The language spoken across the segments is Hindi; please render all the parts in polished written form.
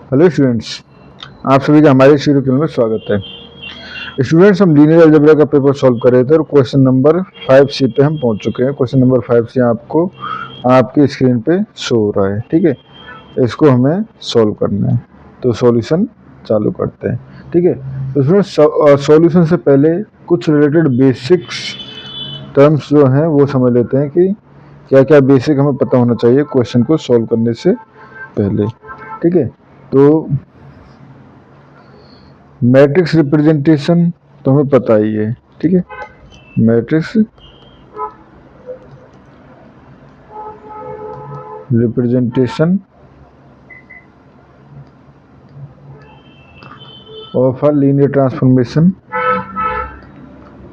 हेलो स्टूडेंट्स, आप सभी का हमारे इस वीडियो में स्वागत है। स्टूडेंट्स, हम लीनियर अलजेब्रा का पेपर सॉल्व कर रहे थे और क्वेश्चन नंबर 5C पे हम पहुंच चुके हैं। क्वेश्चन नंबर 5C आपको आपकी स्क्रीन पे शो हो रहा है। ठीक है, इसको हमें सॉल्व करना है, तो सॉल्यूशन चालू करते हैं। ठीक है, तो इसमें सॉल्यूशन से पहले कुछ रिलेटेड बेसिक्स टर्म्स जो हैं वो समझ लेते हैं कि क्या क्या बेसिक हमें पता होना चाहिए क्वेश्चन को सॉल्व करने से पहले। ठीक है, तो मैट्रिक्स रिप्रेजेंटेशन तो हमें पता ही है। ठीक है, matrix representation of a linear transformation.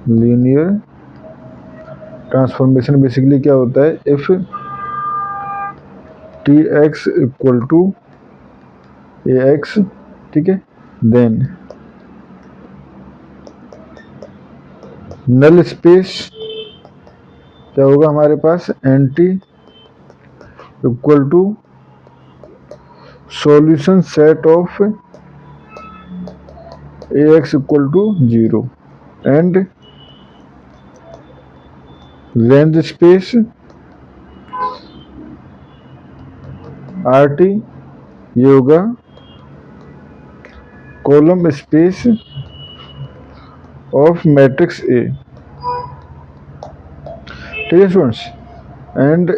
Linear transformation basically क्या होता है? If T X equal to A X, ठीक है, देन नल स्पेस क्या होगा हमारे पास? N T equal to solution set of A X equal to 0 and range space R T ये होगा column space of matrix A. ठीक है students, and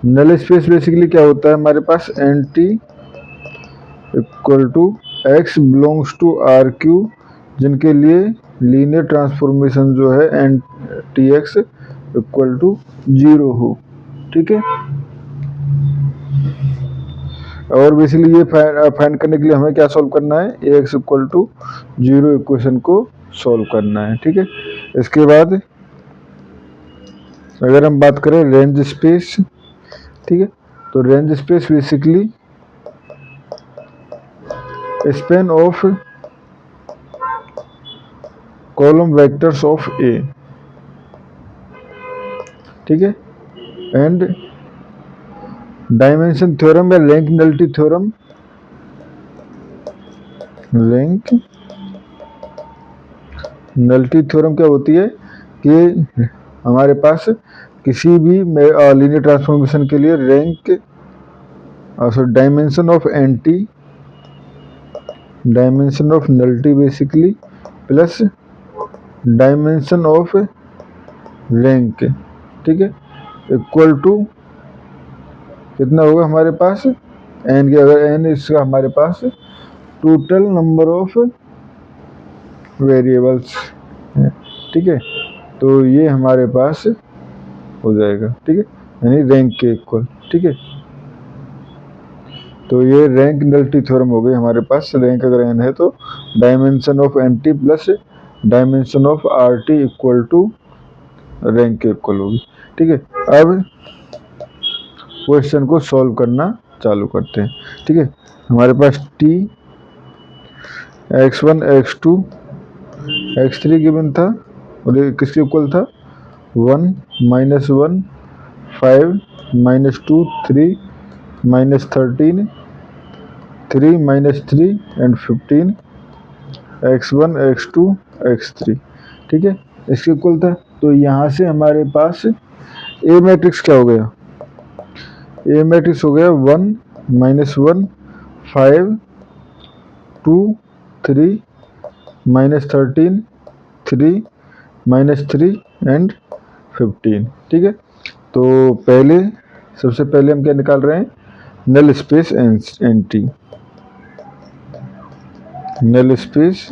null space basically क्या होता है हमारे पास? N T equal to X belongs to R Q, जिनके लिए लीनियर ट्रांसफॉर्मेशन जो है N T X equal to 0 हो। ठीक है, और बेसिकली ये फाइंड करने के लिए हमें क्या सॉल्व करना है? ए एक्स इक्वल टू 0 इक्वेशन को सॉल्व करना है। ठीक है, इसके बाद अगर हम बात करें रेंज स्पेस, ठीक है, तो range space basically span of column vectors of A. ठीक है, एंड डायमेंशन थ्योरम या rank nullity theorem, rank nullity theorem क्या होती है कि हमारे पास किसी भी लीनियर ट्रांसफॉर्मेशन के लिए rank dimension of anti, dimension of nullity basically plus dimension of rank, ठीक है, इक्वल टू कितना होगा हमारे पास? एन की अगर एन इसका हमारे पास टोटल नंबर ऑफ वेरिएबल्स है। ठीक है, तो ये हमारे पास हो जाएगा। ठीक है, यानी रैंक के इक्वल। ठीक है, तो ये रैंक नलिटी थ्योरम हो गई हमारे पास। रैंक अगर एन है तो dimension of N T plus dimension of R T equal to rank के इक्वल होगी। ठीक है, अब क्वेश्चन को सॉल्व करना चालू करते हैं। ठीक है, हमारे पास T x1 x2 x3 given था और ये किसके इक्वल था? 1 -1 5 -2 3 -13 3 -3 एंड 15 x1 x2 x3। ठीक है, इसके इक्वल था। तो यहाँ से हमारे पास ए मैट्रिक्स क्या हो गया? ए मैट्रिक्स हो गया 1 -1 5 2 3 -13 3 -3 एंड 15। ठीक है, तो सबसे पहले हम क्या निकाल रहे हैं? Null space N T, null space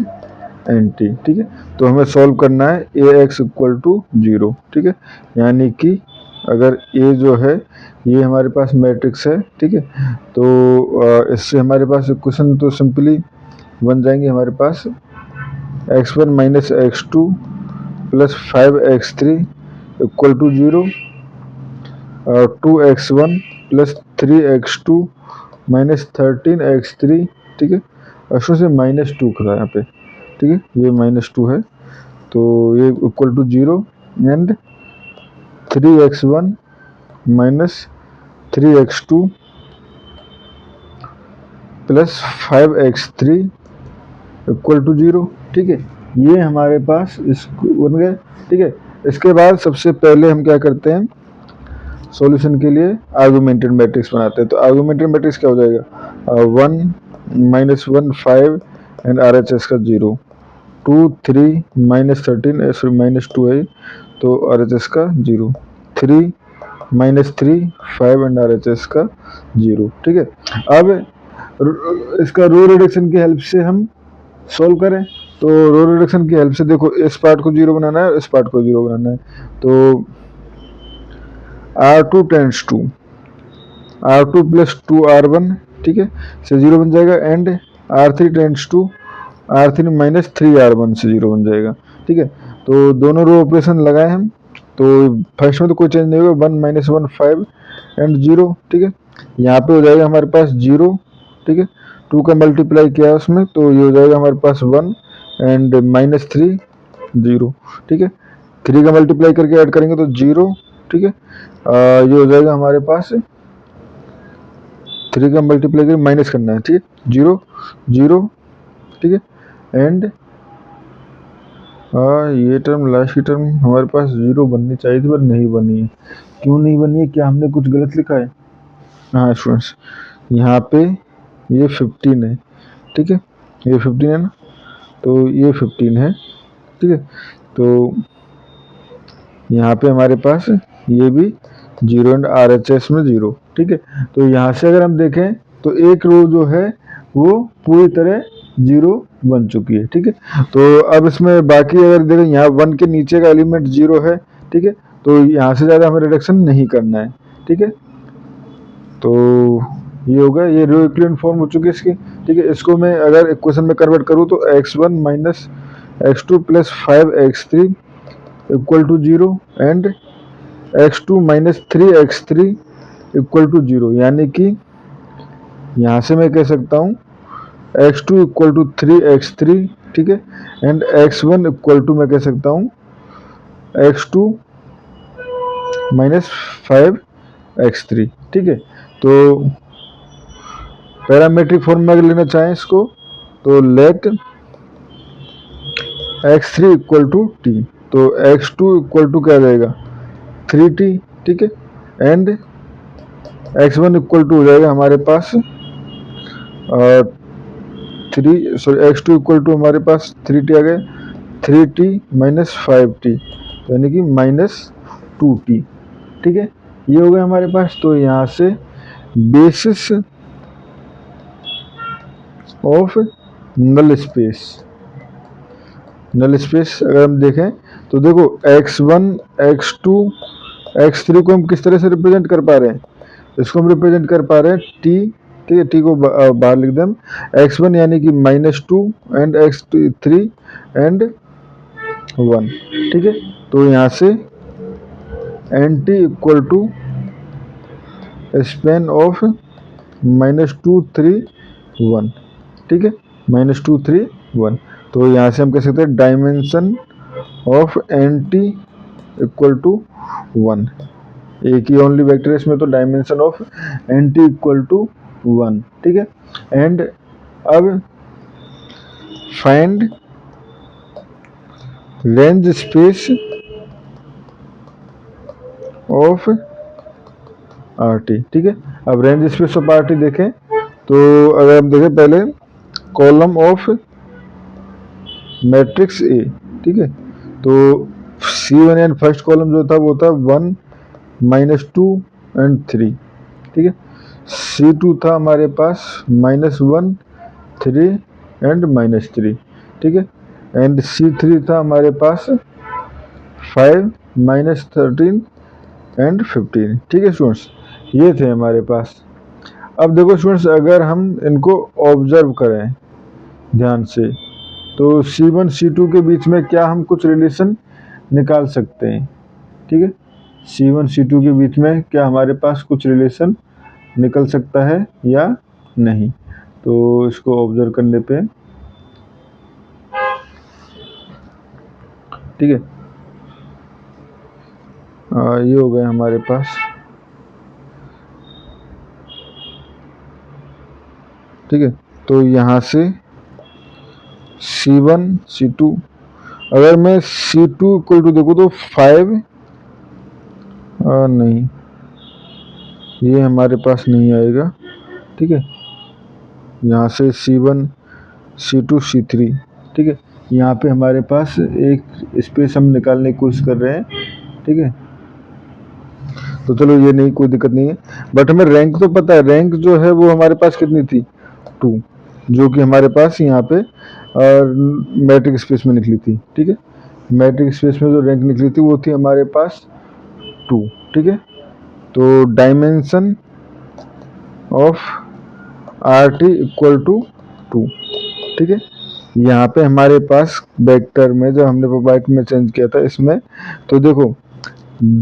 N T. ठीक है, तो हमें सॉल्व करना है ए एक्स इक्वल टू 0। ठीक है, यानी कि अगर ए जो है ये हमारे पास मैट्रिक्स है। ठीक है, तो इससे हमारे पास इक्वेशन तो सिंपली बन जाएंगे हमारे पास x1 minus x2 plus 5x3 equal to 0 और 2x1 plus 3x2 minus 13x3। ठीक है, अशों से -2 खड़ा यहाँ पे। ठीक है, ये -2 है, तो ये equal to 0 and 3x1 minus 3x2 plus 5x3 equal to 0। ठीक है, ये हमारे पास इसको बन गया। ठीक है, इसके बाद सबसे पहले हम क्या करते हैं, सॉल्यूशन के लिए आर्गुमेंटेड मैट्रिक्स बनाते हैं। तो आर्गुमेंटेड मैट्रिक्स क्या हो जाएगा, 1 -1 5 एंड RHS का 0, 2 3 -13 -2 है तो RHS का 0, 3 -3 5 एंड RHS का 0। ठीक है, अब इसका रो रिडक्शन की हेल्प से हम सॉल्व करें। तो रो रिडक्शन की हेल्प से देखो, इस पार्ट को 0 बनाना है और इस पार्ट को 0 बनाना है। तो R2 tends to R2 plus 2R1, ठीक है, से 0 बन जाएगा, and R3 tends to R3 minus 3R1 से 0 बन जाएगा। ठीक है, तो दोनों रो ऑपरेशन लगाए हम, तो फर्स्ट में तो कोई चेंज नहीं होगा, 1 -1 5 एंड 0। ठीक है, यहाँ पे हो जाएगा हमारे पास 0। ठीक है, 2 का मल्टीप्लाई किया उसमें, तो ये हो जाएगा हमारे पास 1 एंड -3 0। ठीक है, 3 का मल्टीप्लाई करके ऐड करेंगे तो 0। ठीक है, ये हो जाएगा हमारे पास 3 का मल्टीप्लाई करके माइनस करना है। ठीक है, 0 0। ठीक है, एंड ये टर्म, लास्ट की टर्म हमारे पास 0 बननी चाहिए थी पर नहीं बनी है। क्यों नहीं बनी है, क्या हमने कुछ गलत लिखा है? हाँ स्टूडेंट्स, यहाँ पे ये 15 है। ठीक है, ये 15 है ना, तो ये 15 है। ठीक है, तो यहाँ पे हमारे पास ये भी 0 एंड RHS में 0। ठीक है, तो यहाँ से अगर हम देखें तो एक रो जो है वो पूरी तरह 0 बन चुकी है। ठीक है, तो अब इसमें बाकी अगर देखें, यहाँ 1 के नीचे का एलिमेंट 0 है। ठीक है, तो यहाँ से ज़्यादा हमें रिडक्शन नहीं करना है। ठीक है, तो ये हो गया, ये रो इक्विवेलेंट फॉर्म हो चुकी है इसकी। ठीक है, इसको मैं अगर इक्वेशन में कन्वर्ट करूँ तो x1 minus x2 plus 5x3 equal to 0 and x2 minus 3x3 equal to 0, यानी कि यहाँ से मैं कह सकता हूँ x2 इक्वल टू 3x3। ठीक है, एंड x1 इक्वल टू मैं कह सकता हूँ x2 माइनस 5x3। ठीक है, तो पैरामेट्रिक फॉर्म में अगर लेना चाहें इसको, तो late x3 equal to t, तो x2 इक्वल टू क्या रहेगा 3t। ठीक है, एंड x1 इक्वल टू हो जाएगा हमारे पास x2 इक्वल टू हमारे पास 3t आ गया, 3t माइनस 5t, यानी कि -2t। ठीक है, ये हो गया हमारे पास। तो यहाँ से basis of null space, null space अगर हम देखें तो देखो x1 x2 x3 को हम किस तरह से रिप्रेजेंट कर पा रहे हैं, इसको हम रिप्रेजेंट कर पा रहे हैं t। ठीक है, टी को बाहर लिख दें, x1 यानी कि -2 एंड x3 एंड 1। ठीक है, तो यहाँ से nt equal to span of -2 3 1। ठीक है, -2 3 1, तो यहाँ से हम कह सकते हैं dimension of nt equal to 1। एक ही ओनली वेक्टर है इसमें, तो dimension of nt equal to 1। ठीक है, एंड अब find range space of RT। ठीक है, अब रेंज स्पेस ऑफ RT देखें तो अगर हम देखें पहले कॉलम ऑफ मैट्रिक्स A। ठीक है, तो C1 एंड फर्स्ट कॉलम जो था वो था 1 -2 एंड 3। ठीक है, C2 था हमारे पास -1 3 एंड -3। ठीक है, एंड C3 था हमारे पास 5 -13 एंड 15। ठीक है स्टूडेंट्स, ये थे हमारे पास। अब देखो स्टूडेंट्स, अगर हम इनको ऑब्जर्व करें ध्यान से, तो C1 C2 के बीच में क्या हम कुछ रिलेशन निकाल सकते हैं? ठीक है, C1 C2 के बीच में क्या हमारे पास कुछ रिलेशन निकल सकता है या नहीं? तो इसको ऑब्जर्व करने पे, ठीक है, ये हो गए हमारे पास ठीक है। तो यहाँ से C1 C2, अगर मैं C2 इक्वल टू देखूँ तो 5 नहीं, ये हमारे पास नहीं आएगा। ठीक है, यहाँ से C1 C2 C3, ठीक है। यहाँ पे हमारे पास एक स्पेस हम निकालने की कोशिश कर रहे हैं। ठीक है, तो चलो ये नहीं, कोई दिक्कत नहीं है। बट हमें रैंक तो पता है, रैंक जो है वो हमारे पास कितनी थी 2, जो कि हमारे पास यहाँ पे मैट्रिक स्पेस में निकली थी। ठीक है, मैट्रिक स्पेस में जो रैंक निकली थी वो थी हमारे पास 2। ठीक है, तो dimension of R T equal to 2। ठीक है, यहाँ पे हमारे पास वेक्टर में जो हमने बाइट में चेंज किया था इसमें, तो देखो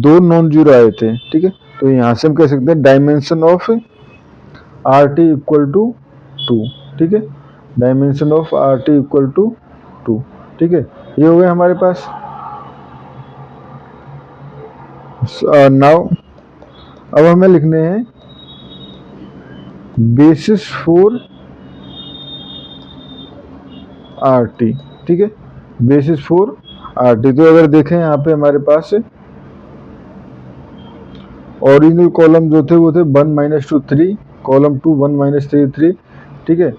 2 नॉन जीरो आए थे। ठीक है, तो यहाँ से हम कह सकते हैं dimension of R T equal to 2। ठीक है, dimension of R T equal to 2। ठीक है, ये हो गया हमारे पास। नाउ अब हमें लिखने हैं बेसिस फॉर आर टी। ठीक है, बेसिस फॉर आर टी। तो अगर देखें यहाँ पे हमारे पास ओरिजिनल कॉलम जो थे वो थे 1 माइनस 2 3, कॉलम 2 1 माइनस 3 3। ठीक है,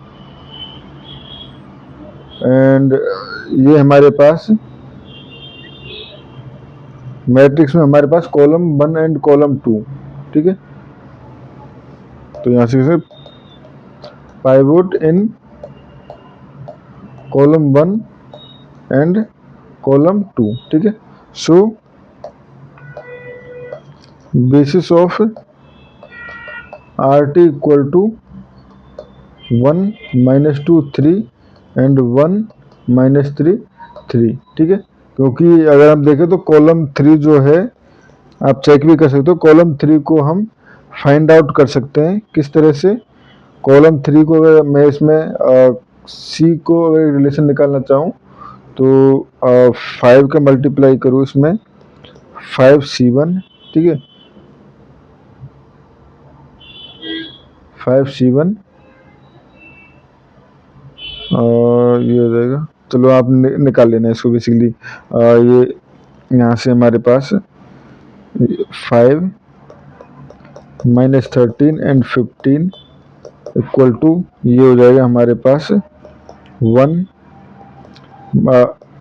एंड ये हमारे पास मैट्रिक्स में हमारे पास कॉलम 1 एंड कॉलम 2। ठीक है, तो यहाँ से pivot in column 1 and column 2। ठीक है, so basis of R T equal to 1 minus 2 3 and 1 minus 3 3। ठीक है, क्योंकि अगर आप देखें तो कॉलम 3 जो है, आप चेक भी कर सकते हो, कॉलम 3 को हम फाइंड आउट कर सकते हैं किस तरह से। कॉलम 3 को अगर मैं इसमें सी को अगर रिलेशन निकालना चाहूँ तो 5 का मल्टीप्लाई करूँ इसमें 5C1। ठीक है, 5C1 और ये हो जाएगा। चलो आप निकाल लेना इसको। बेसिकली ये यहाँ से हमारे पास 5 माइनस 13 एंड 15 इक्वल टू, ये हो जाएगा हमारे पास 1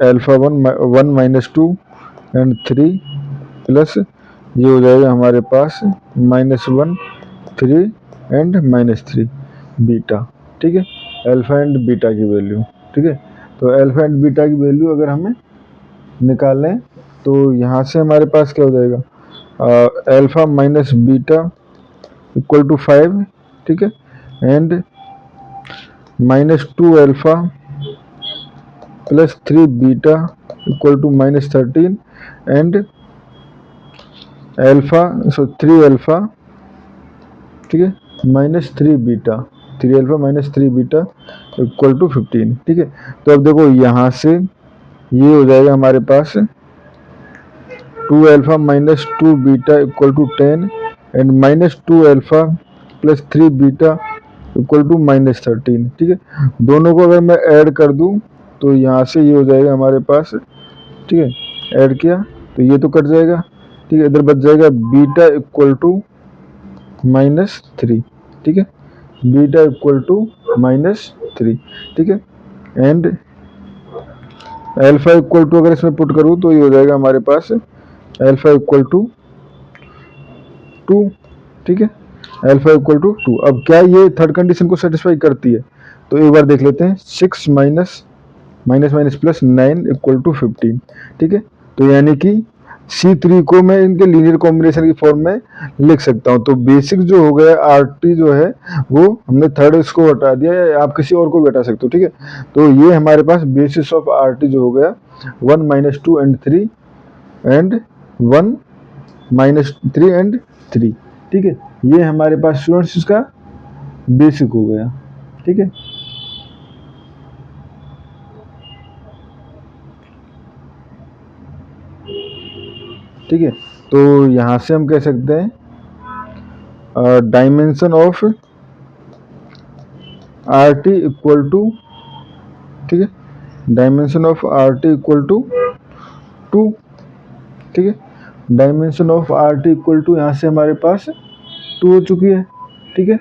अल्फा 1 माइनस 2 एंड 3 प्लस ये हो जाएगा हमारे पास -1 3 एंड -3 बीटा। ठीक है, अल्फा एंड बीटा की वैल्यू। ठीक है, तो अल्फा एंड बीटा की वैल्यू अगर हमें निकालें तो यहाँ से हमारे पास क्या हो जाएगा, alpha minus beta equal to 5। ठीक है, and -2 alpha plus 3 beta equal to -13 and alpha 3 alpha. ठीक है, -3 beta, 3 alpha -3 beta equal to 15। ठीक है, तो अब देखो यहाँ से ये हो जाएगा हमारे पास 2 alpha minus 2 beta equal to 10 and -2 alpha plus 3 beta equal to -13। ठीक है, दोनों को अगर मैं ऐड कर दूं तो यहाँ से ये हो जाएगा हमारे पास। ठीक है, ऐड किया तो ये तो कट जाएगा। ठीक है, इधर बच जाएगा बीटा इक्वल टू -3। ठीक है, बीटा इक्वल टू -3। ठीक है, एंड अल्फा इक्वल टू अगर इसमें पुट करूँ तो ये हो जाएगा हमारे पास अल्फा इक्वल टू 2। ठीक है, अल्फा इक्वल टू 2। अब क्या ये थर्ड कंडीशन को सेटिस्फाई करती है, तो एक बार देख लेते हैं। 6 minus minus plus 9 equal to 15। ठीक है, तो यानी कि C3 को मैं इनके लीनियर कॉम्बिनेशन की फॉर्म में लिख सकता हूँ। तो बेसिक जो हो गया RT जो है वो हमने थर्ड इसको हटा दिया, या आप किसी और को भी हटा सकते हो। ठीक है, तो ये हमारे पास बेसिस ऑफ RT जो हो गया 1 minus 2 and 3 and 1 minus 3 and 3। ठीक है, ये हमारे पास स्टूडेंट्स इसका बेसिक हो गया। ठीक है, ठीक है, तो यहाँ से हम कह सकते हैं dimension of R T equal to, ठीक है, dimension of R T equal to 2, ठीक है, dimension of R T equal to, यहाँ से हमारे पास 2 हो चुकी है, ठीक है।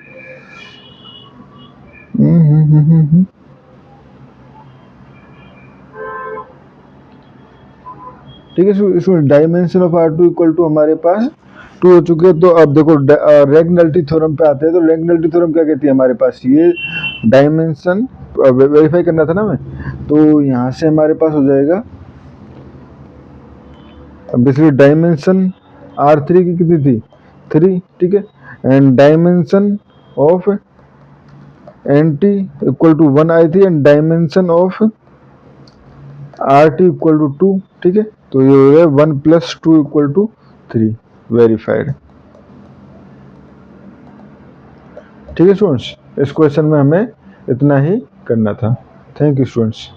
ठीक है, इसमें dimension of R two equal to हमारे पास 2 हो चुके हैं। तो अब देखो रैग नल्टी थ्योरम पे आते हैं। तो रैग नल्टी थ्योरम क्या कहती है हमारे पास, ये डायमेंशन वेरीफाई करना था ना हमें, तो यहाँ से हमारे पास हो जाएगा बेसिकली डायमेंशन R3 की कितनी थी, 3, ठीक है, and dimension of NT equal to 1 आई थी, and dimension of RT equal to 2, ठीक है। तो ये हो गया 1 + 2 इक्वल टू 3, वेरीफाइड। ठीक है स्टूडेंट्स, इस क्वेश्चन में हमें इतना ही करना था। Thank you students.